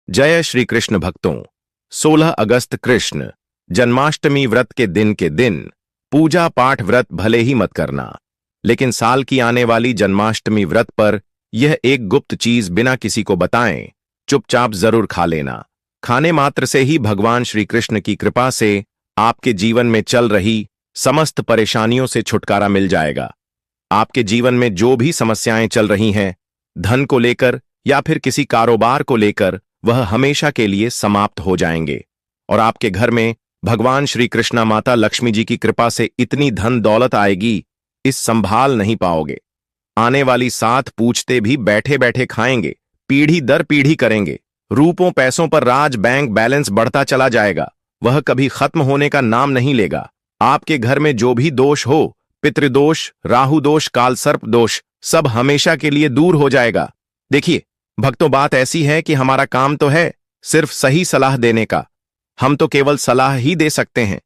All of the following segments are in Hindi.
जय श्री कृष्ण भक्तों। 16 अगस्त कृष्ण जन्माष्टमी व्रत के दिन पूजा पाठ व्रत भले ही मत करना, लेकिन साल की आने वाली जन्माष्टमी व्रत पर यह एक गुप्त चीज बिना किसी को बताएं चुपचाप जरूर खा लेना। खाने मात्र से ही भगवान श्री कृष्ण की कृपा से आपके जीवन में चल रही समस्त परेशानियों से छुटकारा मिल जाएगा। आपके जीवन में जो भी समस्याएं चल रही हैं, धन को लेकर या फिर किसी कारोबार को लेकर, वह हमेशा के लिए समाप्त हो जाएंगे और आपके घर में भगवान श्री कृष्णा माता लक्ष्मी जी की कृपा से इतनी धन दौलत आएगी, इस संभाल नहीं पाओगे। आने वाली 7 पूछते भी बैठे बैठे खाएंगे, पीढ़ी दर पीढ़ी करेंगे। रूपों पैसों पर राज बैंक बैलेंस बढ़ता चला जाएगा, वह कभी खत्म होने का नाम नहीं लेगा। आपके घर में जो भी दोष हो, पितृदोष, राहु दोष, काल सर्प दोष, सब हमेशा के लिए दूर हो जाएगा। देखिए भक्तों, बात ऐसी है कि हमारा काम तो है सिर्फ सही सलाह देने का। हम तो केवल सलाह ही दे सकते हैं।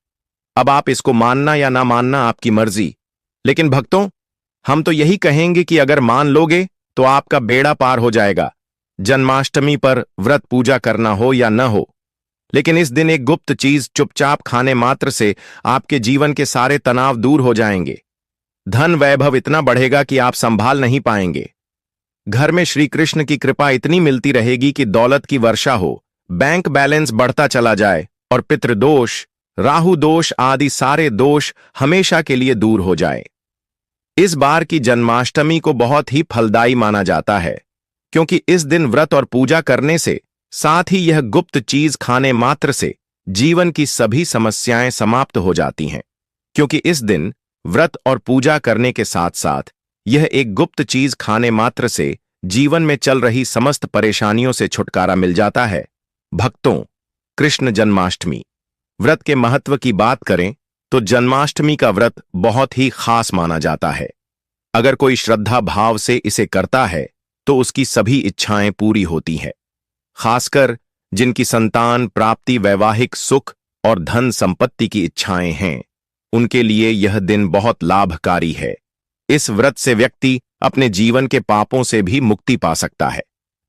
अब आप इसको मानना या ना मानना आपकी मर्जी, लेकिन भक्तों हम तो यही कहेंगे कि अगर मान लोगे तो आपका बेड़ा पार हो जाएगा। जन्माष्टमी पर व्रत पूजा करना हो या न हो, लेकिन इस दिन एक गुप्त चीज चुपचाप खाने मात्र से आपके जीवन के सारे तनाव दूर हो जाएंगे। धन वैभव इतना बढ़ेगा कि आप संभाल नहीं पाएंगे। घर में श्री कृष्ण की कृपा इतनी मिलती रहेगी कि दौलत की वर्षा हो, बैंक बैलेंस बढ़ता चला जाए और पितृदोष, राहु दोष आदि सारे दोष हमेशा के लिए दूर हो जाए। इस बार की जन्माष्टमी को बहुत ही फलदायी माना जाता है, क्योंकि इस दिन व्रत और पूजा करने से, साथ ही यह गुप्त चीज खाने मात्र से जीवन की सभी समस्याएं समाप्त हो जाती हैं। क्योंकि इस दिन व्रत और पूजा करने के साथ साथ यह एक गुप्त चीज खाने मात्र से जीवन में चल रही समस्त परेशानियों से छुटकारा मिल जाता है। भक्तों, कृष्ण जन्माष्टमी व्रत के महत्व की बात करें तो जन्माष्टमी का व्रत बहुत ही खास माना जाता है। अगर कोई श्रद्धा भाव से इसे करता है तो उसकी सभी इच्छाएं पूरी होती हैं। खासकर जिनकी संतान प्राप्ति, वैवाहिक सुख और धन संपत्ति की इच्छाएं हैं, उनके लिए यह दिन बहुत लाभकारी है। इस व्रत से व्यक्ति अपने जीवन के पापों से भी मुक्ति पा सकता है।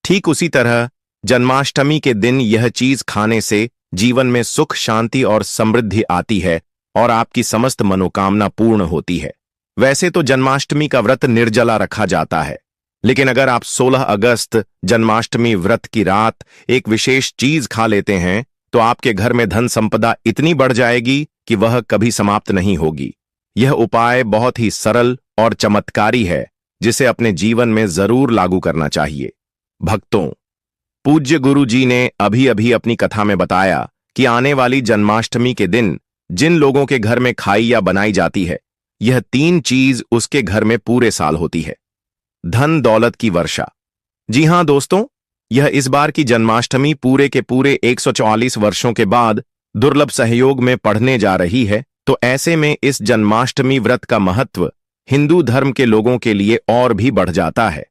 ठीक उसी तरह जन्माष्टमी के दिन यह चीज खाने से जीवन में सुख, शांति और समृद्धि आती है और आपकी समस्त मनोकामना पूर्ण होती है। वैसे तो जन्माष्टमी का व्रत निर्जला रखा जाता है, लेकिन अगर आप 16 अगस्त जन्माष्टमी व्रत की रात एक विशेष चीज खा लेते हैं तो आपके घर में धन संपदा इतनी बढ़ जाएगी कि वह कभी समाप्त नहीं होगी। यह उपाय बहुत ही सरल और चमत्कारी है, जिसे अपने जीवन में जरूर लागू करना चाहिए। भक्तों, पूज्य गुरु जी ने अभी अभी अपनी कथा में बताया कि आने वाली जन्माष्टमी के दिन जिन लोगों के घर में खाई या बनाई जाती है, यह 3 चीज उसके घर में पूरे साल होती है। धन दौलत की वर्षा। जी हां दोस्तों, यह इस बार की जन्माष्टमी पूरे के पूरे 144 वर्षों के बाद दुर्लभ सहयोग में पढ़ने जा रही है। तो ऐसे में इस जन्माष्टमी व्रत का महत्व हिंदू धर्म के लोगों के लिए और भी बढ़ जाता है।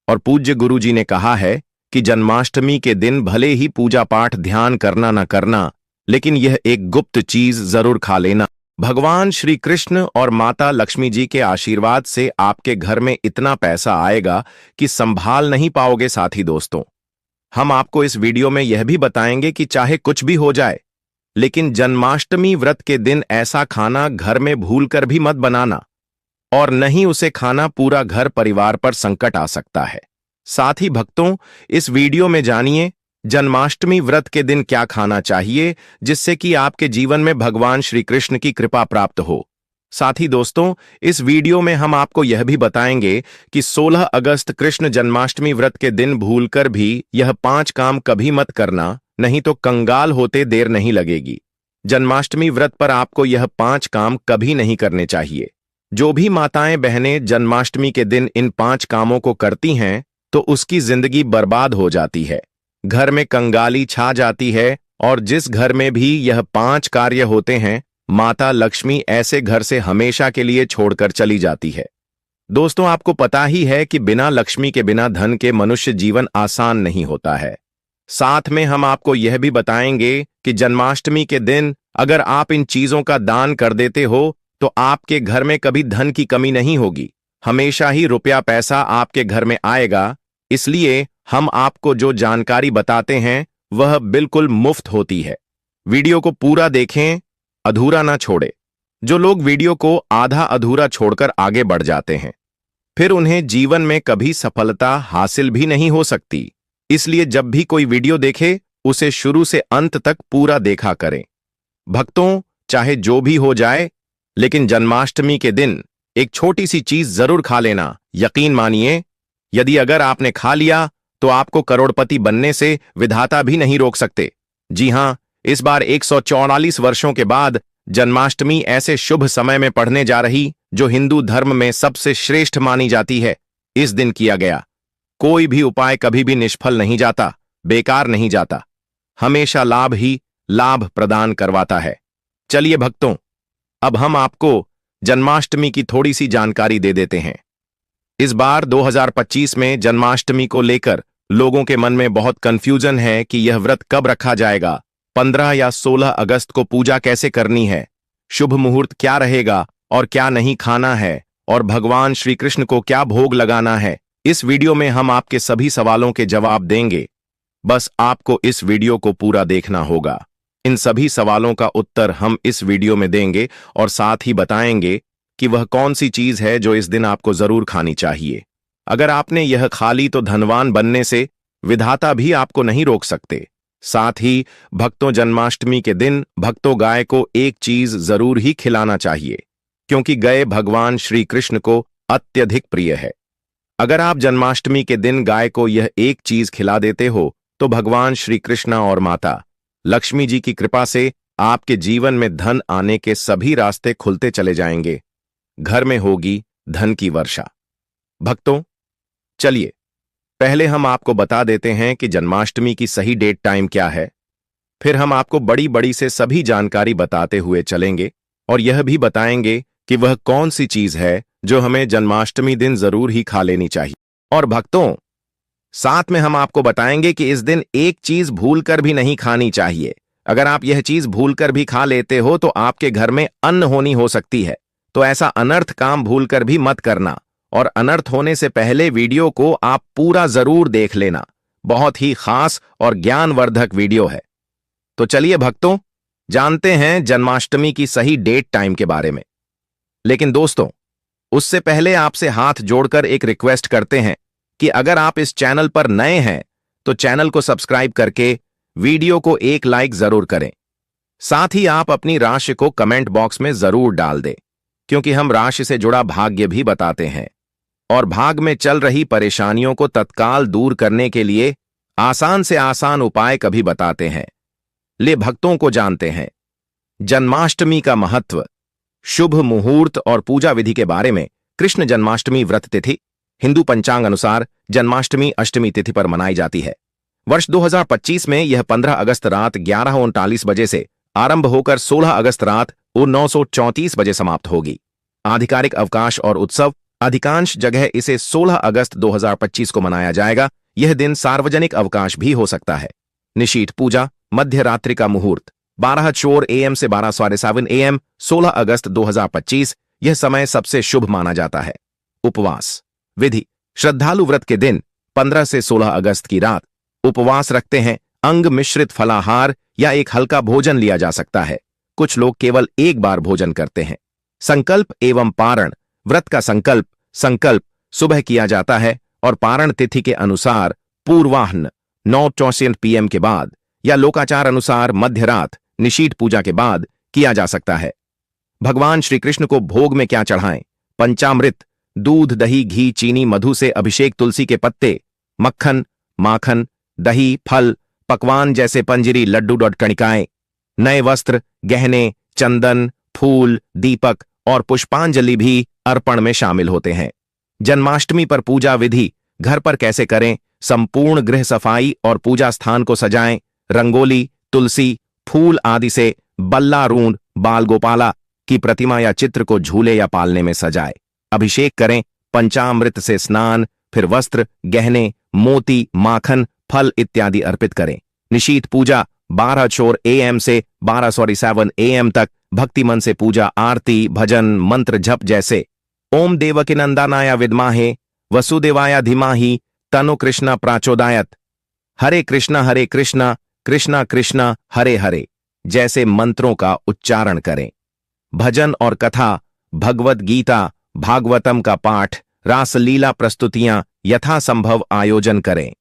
और पूज्य गुरु जी ने कहा है कि जन्माष्टमी के दिन भले ही पूजा पाठ ध्यान करना न करना, लेकिन यह एक गुप्त चीज जरूर खा लेना। भगवान श्री कृष्ण और माता लक्ष्मी जी के आशीर्वाद से आपके घर में इतना पैसा आएगा कि संभाल नहीं पाओगे। साथी दोस्तों, हम आपको इस वीडियो में यह भी बताएंगे कि चाहे कुछ भी हो जाए, लेकिन जन्माष्टमी व्रत के दिन ऐसा खाना घर में भूलकर भी मत बनाना, और नहीं उसे खाना पूरा घर परिवार पर संकट आ सकता है। साथ ही भक्तों, इस वीडियो में जानिए जन्माष्टमी व्रत के दिन क्या खाना चाहिए, जिससे कि आपके जीवन में भगवान श्री कृष्ण की कृपा प्राप्त हो। साथ ही दोस्तों, इस वीडियो में हम आपको यह भी बताएंगे कि 16 अगस्त कृष्ण जन्माष्टमी व्रत के दिन भूलकर भी यह 5 काम कभी मत करना, नहीं तो कंगाल होते देर नहीं लगेगी। जन्माष्टमी व्रत पर आपको यह 5 काम कभी नहीं करने चाहिए। जो भी माताएं बहनें जन्माष्टमी के दिन इन 5 कामों को करती हैं तो उसकी जिंदगी बर्बाद हो जाती है, घर में कंगाली छा जाती है, और जिस घर में भी यह 5 कार्य होते हैं, माता लक्ष्मी ऐसे घर से हमेशा के लिए छोड़कर चली जाती है। दोस्तों, आपको पता ही है कि बिना लक्ष्मी के, बिना धन के मनुष्य जीवन आसान नहीं होता है। साथ में हम आपको यह भी बताएंगे कि जन्माष्टमी के दिन अगर आप इन चीजों का दान कर देते हो तो आपके घर में कभी धन की कमी नहीं होगी, हमेशा ही रुपया पैसा आपके घर में आएगा। इसलिए हम आपको जो जानकारी बताते हैं वह बिल्कुल मुफ्त होती है। वीडियो को पूरा देखें, अधूरा ना छोड़े। जो लोग वीडियो को आधा अधूरा छोड़कर आगे बढ़ जाते हैं, फिर उन्हें जीवन में कभी सफलता हासिल भी नहीं हो सकती। इसलिए जब भी कोई वीडियो देखे, उसे शुरू से अंत तक पूरा देखा करें। भक्तों, चाहे जो भी हो जाए, लेकिन जन्माष्टमी के दिन एक छोटी सी चीज जरूर खा लेना। यकीन मानिए, यदि अगर आपने खा लिया तो आपको करोड़पति बनने से विधाता भी नहीं रोक सकते। जी हां, इस बार 144 वर्षों के बाद जन्माष्टमी ऐसे शुभ समय में पढ़ने जा रही, जो हिंदू धर्म में सबसे श्रेष्ठ मानी जाती है। इस दिन किया गया कोई भी उपाय कभी भी निष्फल नहीं जाता, बेकार नहीं जाता, हमेशा लाभ ही लाभ प्रदान करवाता है। चलिए भक्तों, अब हम आपको जन्माष्टमी की थोड़ी सी जानकारी दे देते हैं। इस बार 2025 में जन्माष्टमी को लेकर लोगों के मन में बहुत कंफ्यूजन है कि यह व्रत कब रखा जाएगा, 15 या 16 अगस्त को पूजा कैसे करनी है, शुभ मुहूर्त क्या रहेगा और क्या नहीं खाना है, और भगवान श्री कृष्ण को क्या भोग लगाना है। इस वीडियो में हम आपके सभी सवालों के जवाब देंगे। बस आपको इस वीडियो को पूरा देखना होगा। इन सभी सवालों का उत्तर हम इस वीडियो में देंगे और साथ ही बताएंगे कि वह कौन सी चीज है जो इस दिन आपको जरूर खानी चाहिए। अगर आपने यह खा ली तो धनवान बनने से विधाता भी आपको नहीं रोक सकते। साथ ही भक्तों, जन्माष्टमी के दिन भक्तों गाय को एक चीज जरूर ही खिलाना चाहिए, क्योंकि गाय भगवान श्री कृष्ण को अत्यधिक प्रिय है। अगर आप जन्माष्टमी के दिन गाय को यह एक चीज खिला देते हो तो भगवान श्री कृष्ण और माता लक्ष्मी जी की कृपा से आपके जीवन में धन आने के सभी रास्ते खुलते चले जाएंगे। घर में होगी धन की वर्षा। भक्तों, चलिए पहले हम आपको बता देते हैं कि जन्माष्टमी की सही डेट टाइम क्या है। फिर हम आपको बड़ी बड़ी से सभी जानकारी बताते हुए चलेंगे और यह भी बताएंगे कि वह कौन सी चीज है जो हमें जन्माष्टमी दिन जरूर ही खा लेनी चाहिए। और भक्तों, साथ में हम आपको बताएंगे कि इस दिन एक चीज भूलकर भी नहीं खानी चाहिए। अगर आप यह चीज भूलकर भी खा लेते हो तो आपके घर में अन्न होनी हो सकती है। तो ऐसा अनर्थ काम भूलकर भी मत करना, और अनर्थ होने से पहले वीडियो को आप पूरा जरूर देख लेना। बहुत ही खास और ज्ञानवर्धक वीडियो है। तो चलिए भक्तों, जानते हैं जन्माष्टमी की सही डेट टाइम के बारे में। लेकिन दोस्तों, उससे पहले आपसे हाथ जोड़कर एक रिक्वेस्ट करते हैं कि अगर आप इस चैनल पर नए हैं तो चैनल को सब्सक्राइब करके वीडियो को एक लाइक जरूर करें। साथ ही आप अपनी राशि को कमेंट बॉक्स में जरूर डाल दें, क्योंकि हम राशि से जुड़ा भाग्य भी बताते हैं और भाग में चल रही परेशानियों को तत्काल दूर करने के लिए आसान से आसान उपाय कभी बताते हैं। ले भक्तों को जानते हैं जन्माष्टमी का महत्व, शुभ मुहूर्त और पूजा विधि के बारे में। कृष्ण जन्माष्टमी व्रत तिथि हिंदू पंचांग अनुसार जन्माष्टमी अष्टमी तिथि पर मनाई जाती है। वर्ष 2025 में यह 15 अगस्त रात 11:39 बजे से आरंभ होकर 16 अगस्त रात 9:34 बजे समाप्त होगी। आधिकारिक अवकाश और उत्सव, अधिकांश जगह इसे 16 अगस्त 2025 को मनाया जाएगा। यह दिन सार्वजनिक अवकाश भी हो सकता है। निशीथ पूजा, मध्य रात्रि का मुहूर्त 12:04 AM से 12:7 AM 16 अगस्त 2025, यह समय सबसे शुभ माना जाता है। उपवास विधि, श्रद्धालु व्रत के दिन 15 से 16 अगस्त की रात उपवास रखते हैं। अंग मिश्रित फलाहार या एक हल्का भोजन लिया जा सकता है। कुछ लोग केवल एक बार भोजन करते हैं। संकल्प एवं पारण, व्रत का संकल्प सुबह किया जाता है और पारण तिथि के अनुसार पूर्वाह्न 9:64 PM के बाद या लोकाचार अनुसार मध्य रात निशीथ पूजा के बाद किया जा सकता है। भगवान श्री कृष्ण को भोग में क्या चढ़ाएं? पंचामृत, दूध, दही, घी, चीनी, मधु से अभिषेक, तुलसी के पत्ते, मक्खन, माखन, दही, फल, पकवान जैसे पंजरी, लड्डू, कणिकाएं, नए वस्त्र, गहने, चंदन, फूल, दीपक और पुष्पांजलि भी अर्पण में शामिल होते हैं। जन्माष्टमी पर पूजा विधि, घर पर कैसे करें? संपूर्ण गृह सफाई और पूजा स्थान को सजाएं। रंगोली, तुलसी, फूल आदि से बल्लारूढ़ बाल गोपाला की प्रतिमा या चित्र को झूले या पालने में सजाए। अभिषेक करें। पंचामृत से स्नान, फिर वस्त्र, गहने, मोती, माखन, फल इत्यादि अर्पित करें। निशीथ पूजा 12:04 AM से 12:47 AM तक भक्ति मन से पूजा, आरती, भजन, मंत्र जप जैसे ओम देवकीनंदनाय विद्महे वसुदेवाय धीमहि तन्नो कृष्ण प्रचोदयात्, हरे कृष्णा कृष्णा कृष्णा हरे हरे जैसे मंत्रों का उच्चारण करें। भजन और कथा, भगवत गीता, भागवतम का पाठ, रासलीला प्रस्तुतियां यथासंभव आयोजन करें।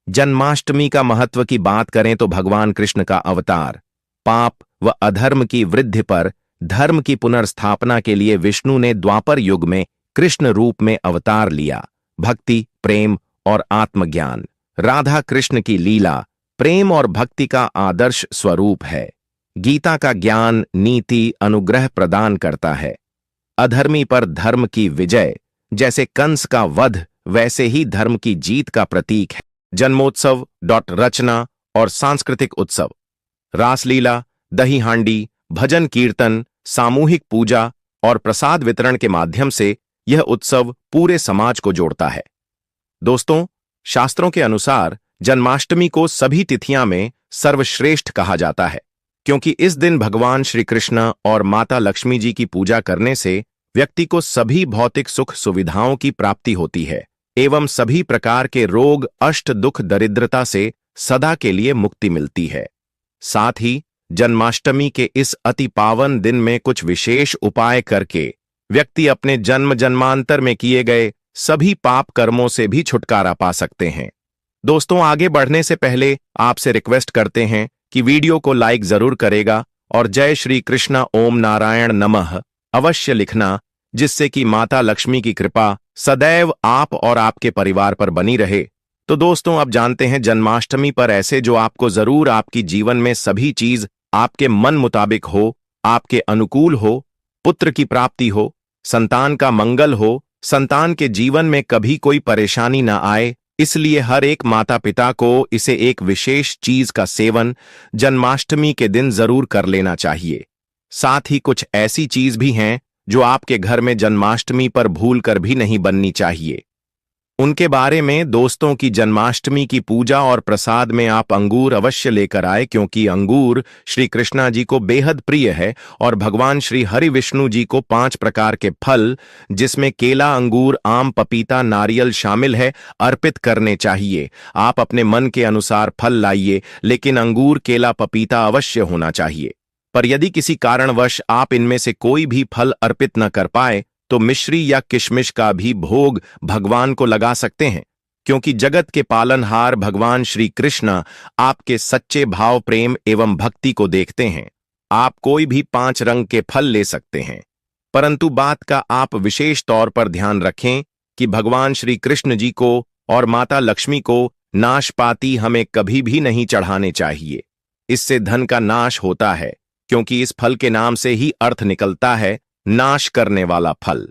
जन्माष्टमी का महत्व की बात करें तो भगवान कृष्ण का अवतार, पाप व अधर्म की वृद्धि पर धर्म की पुनर्स्थापना के लिए विष्णु ने द्वापर युग में कृष्ण रूप में अवतार लिया। भक्ति, प्रेम और आत्मज्ञान। राधा कृष्ण की लीला प्रेम और भक्ति का आदर्श स्वरूप है। गीता का ज्ञान, नीति, अनुग्रह प्रदान करता है। अधर्मी पर धर्म की विजय, जैसे कंस का वध वैसे ही धर्म की जीत का प्रतीक है। जन्मोत्सव, रचना और सांस्कृतिक उत्सव, रासलीला, दही हांडी, भजन कीर्तन, सामूहिक पूजा और प्रसाद वितरण के माध्यम से यह उत्सव पूरे समाज को जोड़ता है। दोस्तों, शास्त्रों के अनुसार जन्माष्टमी को सभी तिथियां में सर्वश्रेष्ठ कहा जाता है, क्योंकि इस दिन भगवान श्री कृष्ण और माता लक्ष्मी जी की पूजा करने से व्यक्ति को सभी भौतिक सुख सुविधाओं की प्राप्ति होती है एवं सभी प्रकार के रोग, अष्ट, दुख, दरिद्रता से सदा के लिए मुक्ति मिलती है। साथ ही जन्माष्टमी के इस अति पावन दिन में कुछ विशेष उपाय करके व्यक्ति अपने जन्म जन्मांतर में किए गए सभी पाप कर्मों से भी छुटकारा पा सकते हैं। दोस्तों, आगे बढ़ने से पहले आपसे रिक्वेस्ट करते हैं कि वीडियो को लाइक जरूर करेगा और जय श्री कृष्णा ओम नारायण नमः अवश्य लिखना, जिससे कि माता लक्ष्मी की कृपा सदैव आप और आपके परिवार पर बनी रहे। तो दोस्तों, अब जानते हैं जन्माष्टमी पर ऐसे जो आपको जरूर आपकी जीवन में सभी चीज आपके मन मुताबिक हो, आपके अनुकूल हो, पुत्र की प्राप्ति हो, संतान का मंगल हो, संतान के जीवन में कभी कोई परेशानी ना आए। इसलिए हर एक माता पिता को इसे एक विशेष चीज का सेवन जन्माष्टमी के दिन जरूर कर लेना चाहिए। साथ ही कुछ ऐसी चीज भी हैं जो आपके घर में जन्माष्टमी पर भूलकर भी नहीं बननी चाहिए। उनके बारे में दोस्तों की जन्माष्टमी की पूजा और प्रसाद में आप अंगूर अवश्य लेकर आए, क्योंकि अंगूर श्री कृष्णा जी को बेहद प्रिय है और भगवान श्री हरि विष्णु जी को 5 प्रकार के फल, जिसमें केला, अंगूर, आम, पपीता, नारियल शामिल है, अर्पित करने चाहिए। आप अपने मन के अनुसार फल लाइए, लेकिन अंगूर, केला, पपीता अवश्य होना चाहिए। पर यदि किसी कारणवश आप इनमें से कोई भी फल अर्पित न कर पाए तो मिश्री या किशमिश का भी भोग भगवान को लगा सकते हैं, क्योंकि जगत के पालनहार भगवान श्री कृष्ण आपके सच्चे भाव, प्रेम एवं भक्ति को देखते हैं। आप कोई भी 5 रंग के फल ले सकते हैं, परंतु बात का आप विशेष तौर पर ध्यान रखें कि भगवान श्री कृष्ण जी को और माता लक्ष्मी को नाशपाती हमें कभी भी नहीं चढ़ाने चाहिए। इससे धन का नाश होता है, क्योंकि इस फल के नाम से ही अर्थ निकलता है नाश करने वाला फल।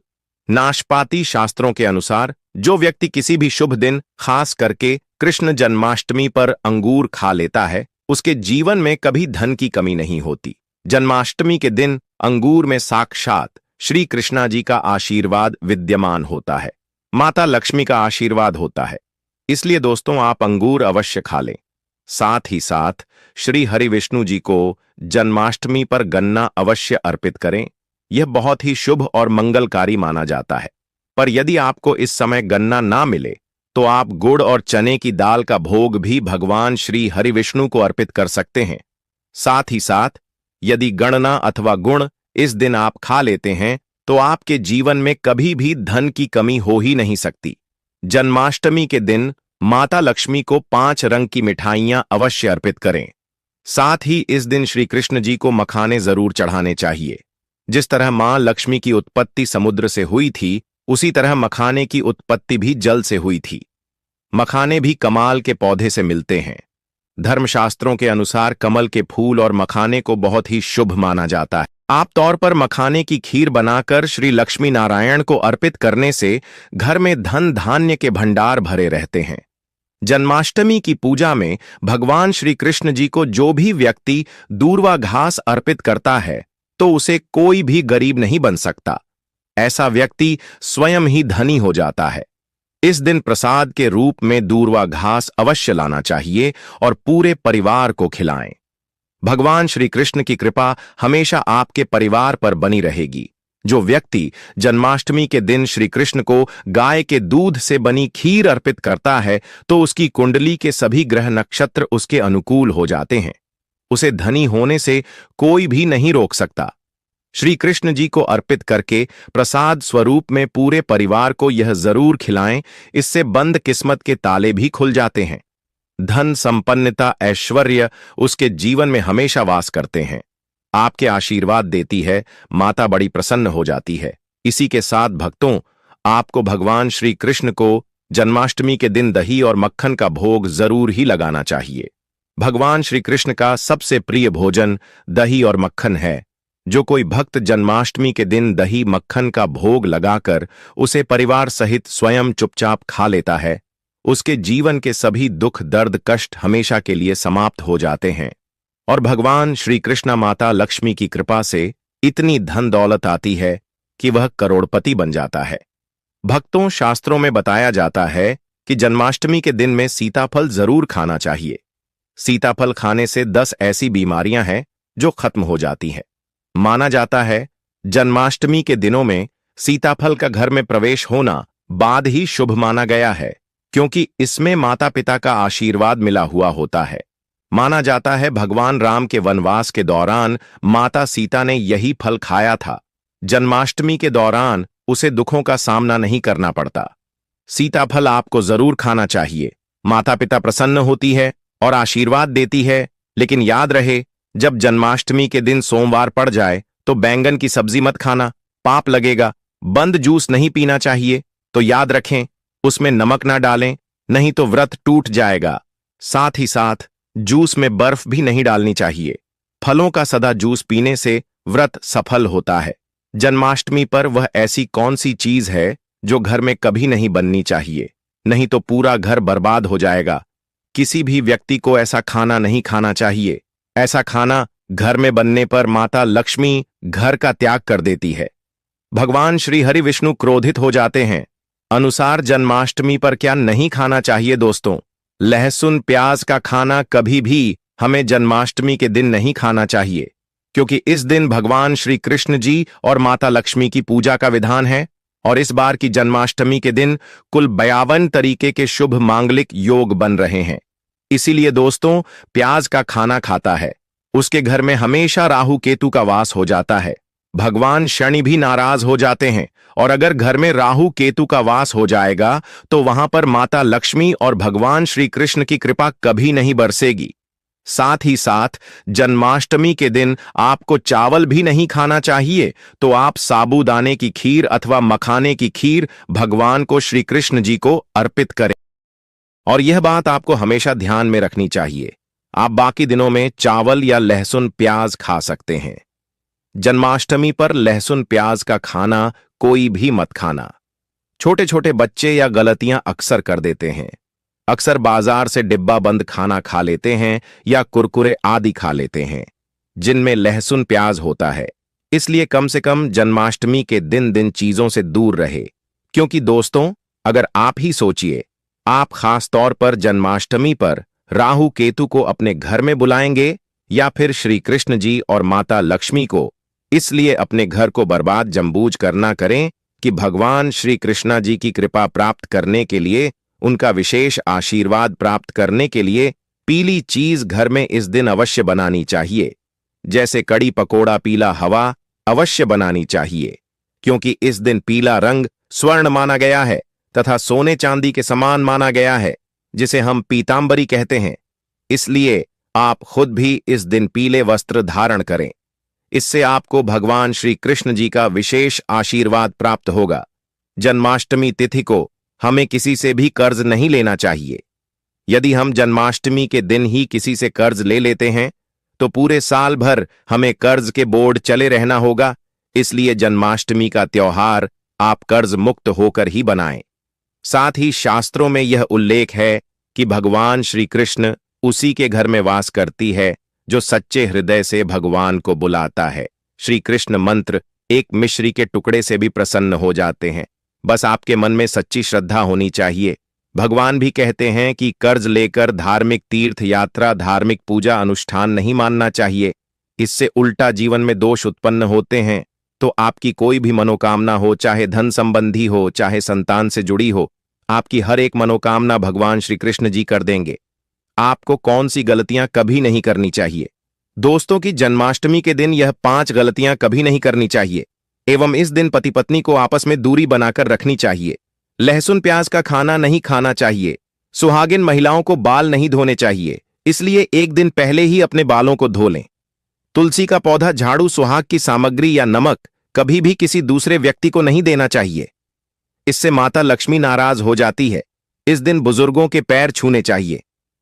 नाशपाती शास्त्रों के अनुसार जो व्यक्ति किसी भी शुभ दिन, खास करके कृष्ण जन्माष्टमी पर अंगूर खा लेता है, उसके जीवन में कभी धन की कमी नहीं होती। जन्माष्टमी के दिन अंगूर में साक्षात श्री कृष्णा जी का आशीर्वाद विद्यमान होता है, माता लक्ष्मी का आशीर्वाद होता है। इसलिए दोस्तों, आप अंगूर अवश्य खा लें। साथ ही साथ श्री हरि विष्णु जी को जन्माष्टमी पर गन्ना अवश्य अर्पित करें। यह बहुत ही शुभ और मंगलकारी माना जाता है। पर यदि आपको इस समय गन्ना ना मिले तो आप गुड़ और चने की दाल का भोग भी भगवान श्री हरि विष्णु को अर्पित कर सकते हैं। साथ ही साथ यदि गणना अथवा गुण इस दिन आप खा लेते हैं तो आपके जीवन में कभी भी धन की कमी हो ही नहीं सकती। जन्माष्टमी के दिन माता लक्ष्मी को 5 रंग की मिठाइयां अवश्य अर्पित करें। साथ ही इस दिन श्री कृष्ण जी को मखाने जरूर चढ़ाने चाहिए। जिस तरह मां लक्ष्मी की उत्पत्ति समुद्र से हुई थी, उसी तरह मखाने की उत्पत्ति भी जल से हुई थी। मखाने भी कमाल के पौधे से मिलते हैं। धर्मशास्त्रों के अनुसार कमल के फूल और मखाने को बहुत ही शुभ माना जाता है। आप तौर पर मखाने की खीर बनाकर श्री लक्ष्मी नारायण को अर्पित करने से घर में धन धान्य के भंडार भरे रहते हैं। जन्माष्टमी की पूजा में भगवान श्री कृष्ण जी को जो भी व्यक्ति दूर्वा घास अर्पित करता है तो उसे कोई भी गरीब नहीं बन सकता। ऐसा व्यक्ति स्वयं ही धनी हो जाता है। इस दिन प्रसाद के रूप में दूर्वा घास अवश्य लाना चाहिए और पूरे परिवार को खिलाएं। भगवान श्री कृष्ण की कृपा हमेशा आपके परिवार पर बनी रहेगी। जो व्यक्ति जन्माष्टमी के दिन श्री कृष्ण को गाय के दूध से बनी खीर अर्पित करता है तो उसकी कुंडली के सभी ग्रह नक्षत्र उसके अनुकूल हो जाते हैं। उसे धनी होने से कोई भी नहीं रोक सकता। श्री कृष्ण जी को अर्पित करके प्रसाद स्वरूप में पूरे परिवार को यह जरूर खिलाएं, इससे बंद किस्मत के ताले भी खुल जाते हैं। धन, संपन्नता, ऐश्वर्य उसके जीवन में हमेशा वास करते हैं। आपके आशीर्वाद देती है, माता बड़ी प्रसन्न हो जाती है। इसी के साथ भक्तों, आपको भगवान श्री कृष्ण को जन्माष्टमी के दिन दही और मक्खन का भोग जरूर ही लगाना चाहिए। भगवान श्री कृष्ण का सबसे प्रिय भोजन दही और मक्खन है। जो कोई भक्त जन्माष्टमी के दिन दही मक्खन का भोग लगाकर उसे परिवार सहित स्वयं चुपचाप खा लेता है, उसके जीवन के सभी दुख, दर्द, कष्ट हमेशा के लिए समाप्त हो जाते हैं और भगवान श्री कृष्ण माता लक्ष्मी की कृपा से इतनी धन दौलत आती है कि वह करोड़पति बन जाता है। भक्तों, शास्त्रों में बताया जाता है कि जन्माष्टमी के दिन में सीताफल जरूर खाना चाहिए। सीताफल खाने से 10 ऐसी बीमारियां हैं जो खत्म हो जाती हैं। माना जाता है जन्माष्टमी के दिनों में सीताफल का घर में प्रवेश होना बाद ही शुभ माना गया है, क्योंकि इसमें माता पिता का आशीर्वाद मिला हुआ होता है। माना जाता है भगवान राम के वनवास के दौरान माता सीता ने यही फल खाया था। जन्माष्टमी के दौरान उसे दुखों का सामना नहीं करना पड़ता। सीताफल आपको जरूर खाना चाहिए। माता पिता प्रसन्न होती है और आशीर्वाद देती है। लेकिन याद रहे, जब जन्माष्टमी के दिन सोमवार पड़ जाए तो बैंगन की सब्जी मत खाना, पाप लगेगा। बंद जूस नहीं पीना चाहिए, तो याद रखें उसमें नमक ना डालें, नहीं तो व्रत टूट जाएगा। साथ ही साथ जूस में बर्फ भी नहीं डालनी चाहिए। फलों का सदा जूस पीने से व्रत सफल होता है। जन्माष्टमी पर वह ऐसी कौन सी चीज है जो घर में कभी नहीं बननी चाहिए, नहीं तो पूरा घर बर्बाद हो जाएगा। किसी भी व्यक्ति को ऐसा खाना नहीं खाना चाहिए। ऐसा खाना घर में बनने पर माता लक्ष्मी घर का त्याग कर देती है। भगवान श्री हरि विष्णु क्रोधित हो जाते हैं। अनुसार जन्माष्टमी पर क्या नहीं खाना चाहिए दोस्तों? लहसुन, प्याज का खाना कभी भी हमें जन्माष्टमी के दिन नहीं खाना चाहिए, क्योंकि इस दिन भगवान श्री कृष्ण जी और माता लक्ष्मी की पूजा का विधान है और इस बार की जन्माष्टमी के दिन कुल 52 तरीके के शुभ मांगलिक योग बन रहे हैं। इसीलिए दोस्तों, प्याज का खाना खाता है उसके घर में हमेशा राहु केतु का वास हो जाता है। भगवान शनि भी नाराज हो जाते हैं और अगर घर में राहु केतु का वास हो जाएगा तो वहां पर माता लक्ष्मी और भगवान श्री कृष्ण की कृपा कभी नहीं बरसेगी। साथ ही साथ जन्माष्टमी के दिन आपको चावल भी नहीं खाना चाहिए, तो आप साबूदाने की खीर अथवा मखाने की खीर भगवान को श्री कृष्ण जी को अर्पित करें। और यह बात आपको हमेशा ध्यान में रखनी चाहिए, आप बाकी दिनों में चावल या लहसुन प्याज खा सकते हैं। जन्माष्टमी पर लहसुन प्याज का खाना कोई भी मत खाना। छोटे छोटे बच्चे या गलतियां अक्सर कर देते हैं। अक्सर बाजार से डिब्बा बंद खाना खा लेते हैं या कुरकुरे आदि खा लेते हैं जिनमें लहसुन प्याज होता है। इसलिए कम से कम जन्माष्टमी के दिन चीजों से दूर रहे। क्योंकि दोस्तों, अगर आप ही सोचिए, आप खास तौर पर जन्माष्टमी पर राहु केतु को अपने घर में बुलाएंगे या फिर श्री कृष्ण जी और माता लक्ष्मी को, इसलिए अपने घर को बर्बाद जम्बूज करना करें कि भगवान श्री कृष्णा जी की कृपा प्राप्त करने के लिए, उनका विशेष आशीर्वाद प्राप्त करने के लिए पीली चीज घर में इस दिन अवश्य बनानी चाहिए। जैसे कड़ी पकोड़ा, पीला हवा अवश्य बनानी चाहिए, क्योंकि इस दिन पीला रंग स्वर्ण माना गया है तथा सोने चांदी के समान माना गया है, जिसे हम पीतांबरी कहते हैं। इसलिए आप खुद भी इस दिन पीले वस्त्र धारण करें। इससे आपको भगवान श्री कृष्ण जी का विशेष आशीर्वाद प्राप्त होगा। जन्माष्टमी तिथि को हमें किसी से भी कर्ज नहीं लेना चाहिए। यदि हम जन्माष्टमी के दिन ही किसी से कर्ज ले लेते हैं तो पूरे साल भर हमें कर्ज के बोझ चले रहना होगा। इसलिए जन्माष्टमी का त्योहार आप कर्ज मुक्त होकर ही बनाएं। साथ ही शास्त्रों में यह उल्लेख है कि भगवान श्री कृष्ण उसी के घर में वास करती है जो सच्चे हृदय से भगवान को बुलाता है। श्री कृष्ण मंत्र एक मिश्री के टुकड़े से भी प्रसन्न हो जाते हैं। बस आपके मन में सच्ची श्रद्धा होनी चाहिए। भगवान भी कहते हैं कि कर्ज लेकर धार्मिक तीर्थ यात्रा, धार्मिक पूजा अनुष्ठान नहीं मानना चाहिए। इससे उल्टा जीवन में दोष उत्पन्न होते हैं। तो आपकी कोई भी मनोकामना हो, चाहे धन संबंधी हो, चाहे संतान से जुड़ी हो, आपकी हर एक मनोकामना भगवान श्री कृष्ण जी कर देंगे। आपको कौन सी गलतियां कभी नहीं करनी चाहिए? दोस्तों की जन्माष्टमी के दिन यह 5 गलतियां कभी नहीं करनी चाहिए एवं इस दिन पति पत्नी को आपस में दूरी बनाकर रखनी चाहिए। लहसुन प्याज का खाना नहीं खाना चाहिए। सुहागिन महिलाओं को बाल नहीं धोने चाहिए, इसलिए एक दिन पहले ही अपने बालों को धो लें। तुलसी का पौधा, झाड़ू, सुहाग की सामग्री या नमक कभी भी किसी दूसरे व्यक्ति को नहीं देना चाहिए। इससे माता लक्ष्मी नाराज हो जाती है। इस दिन बुजुर्गों के पैर छूने चाहिए।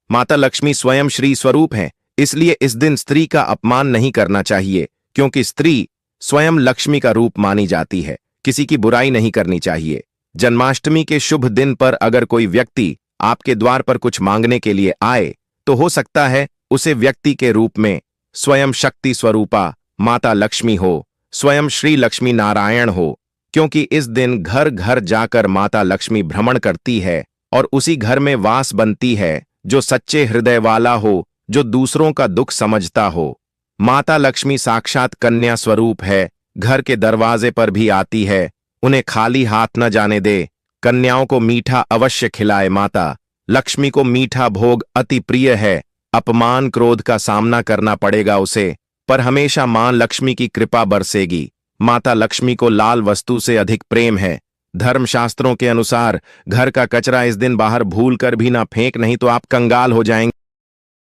माता लक्ष्मी स्वयं श्री स्वरूप हैं, इसलिए इस दिन स्त्री का अपमान नहीं करना चाहिए, क्योंकि स्त्री स्वयं लक्ष्मी का रूप मानी जाती है। किसी की बुराई नहीं करनी चाहिए। जन्माष्टमी के शुभ दिन पर अगर कोई व्यक्ति आपके द्वार पर कुछ मांगने के लिए आए, तो हो सकता है उसे व्यक्ति के रूप में स्वयं शक्ति स्वरूपा माता लक्ष्मी हो, स्वयं श्री लक्ष्मी नारायण हो, क्योंकि इस दिन घर घर जाकर माता लक्ष्मी भ्रमण करती है और उसी घर में वास बनती है जो सच्चे हृदय वाला हो, जो दूसरों का दुख समझता हो। माता लक्ष्मी साक्षात कन्या स्वरूप है, घर के दरवाजे पर भी आती है। उन्हें खाली हाथ न जाने दे। कन्याओं को मीठा अवश्य खिलाए। माता लक्ष्मी को मीठा भोग अति प्रिय है। अपमान क्रोध का सामना करना पड़ेगा उसे, पर हमेशा मां लक्ष्मी की कृपा बरसेगी। माता लक्ष्मी को लाल वस्तु से अधिक प्रेम है। धर्मशास्त्रों के अनुसार घर का कचरा इस दिन बाहर भूल कर भी ना फेंक, नहीं तो आप कंगाल हो जाएंगे।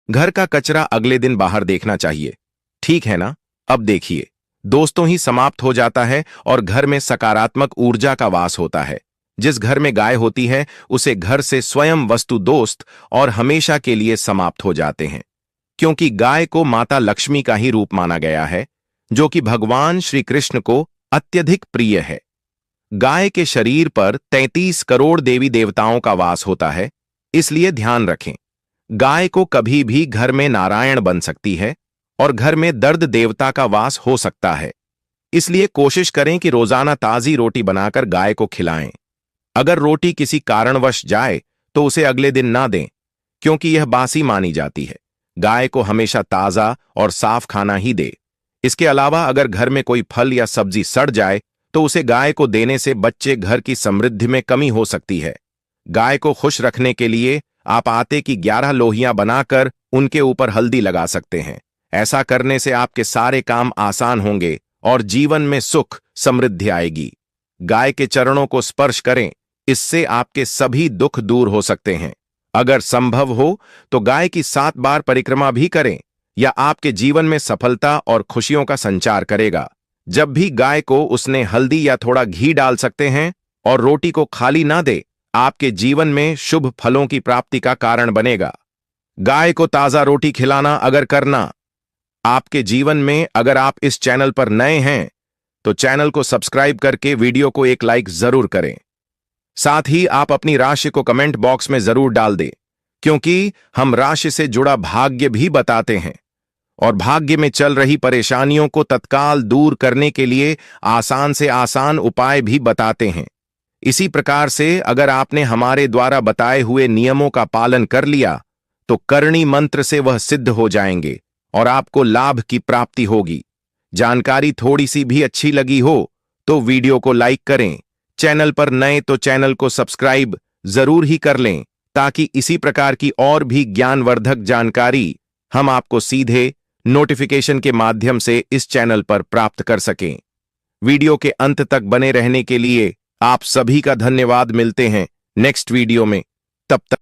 घर का कचरा अगले दिन बाहर देखना चाहिए, ठीक है ना? अब देखिए, दोस्तों ही समाप्त हो जाता है और घर में सकारात्मक ऊर्जा का वास होता है। जिस घर में गाय होती है उसे घर से स्वयं वस्तु दोस्त और हमेशा के लिए समाप्त हो जाते हैं, क्योंकि गाय को माता लक्ष्मी का ही रूप माना गया है, जो कि भगवान श्री कृष्ण को अत्यधिक प्रिय है। गाय के शरीर पर 33 करोड़ देवी देवताओं का वास होता है, इसलिए ध्यान रखें। गाय को कभी भी घर में नारायण बन सकती है और घर में दर्द देवता का वास हो सकता है, इसलिए कोशिश करें कि रोजाना ताजी रोटी बनाकर गाय को खिलाएं। अगर रोटी किसी कारणवश जाए तो उसे अगले दिन ना दें, क्योंकि यह बासी मानी जाती है। गाय को हमेशा ताजा और साफ खाना ही दे। इसके अलावा अगर घर में कोई फल या सब्जी सड़ जाए तो उसे गाय को देने से बच्चे घर की समृद्धि में कमी हो सकती है। गाय को खुश रखने के लिए आप आटे की 11 लोहियां बनाकर उनके ऊपर हल्दी लगा सकते हैं। ऐसा करने से आपके सारे काम आसान होंगे और जीवन में सुख समृद्धि आएगी। गाय के चरणों को स्पर्श करें, इससे आपके सभी दुख दूर हो सकते हैं। अगर संभव हो तो गाय की 7 बार परिक्रमा भी करें, या आपके जीवन में सफलता और खुशियों का संचार करेगा। जब भी गाय को उसने हल्दी या थोड़ा घी डाल सकते हैं और रोटी को खाली ना दे, आपके जीवन में शुभ फलों की प्राप्ति का कारण बनेगा। गाय को ताजा रोटी खिलाना अगर करना आपके जीवन में, अगर आप इस चैनल पर नए हैं तो चैनल को सब्सक्राइब करके वीडियो को एक लाइक जरूर करें। साथ ही आप अपनी राशि को कमेंट बॉक्स में जरूर डाल दें, क्योंकि हम राशि से जुड़ा भाग्य भी बताते हैं और भाग्य में चल रही परेशानियों को तत्काल दूर करने के लिए आसान से आसान उपाय भी बताते हैं। इसी प्रकार से अगर आपने हमारे द्वारा बताए हुए नियमों का पालन कर लिया तो करणी मंत्र से वह सिद्ध हो जाएंगे और आपको लाभ की प्राप्ति होगी। जानकारी थोड़ी सी भी अच्छी लगी हो तो वीडियो को लाइक करें। चैनल पर नए तो चैनल को सब्सक्राइब जरूर ही कर लें, ताकि इसी प्रकार की और भी ज्ञानवर्धक जानकारी हम आपको सीधे नोटिफिकेशन के माध्यम से इस चैनल पर प्राप्त कर सकें। वीडियो के अंत तक बने रहने के लिए आप सभी का धन्यवाद। मिलते हैं नेक्स्ट वीडियो में, तब तक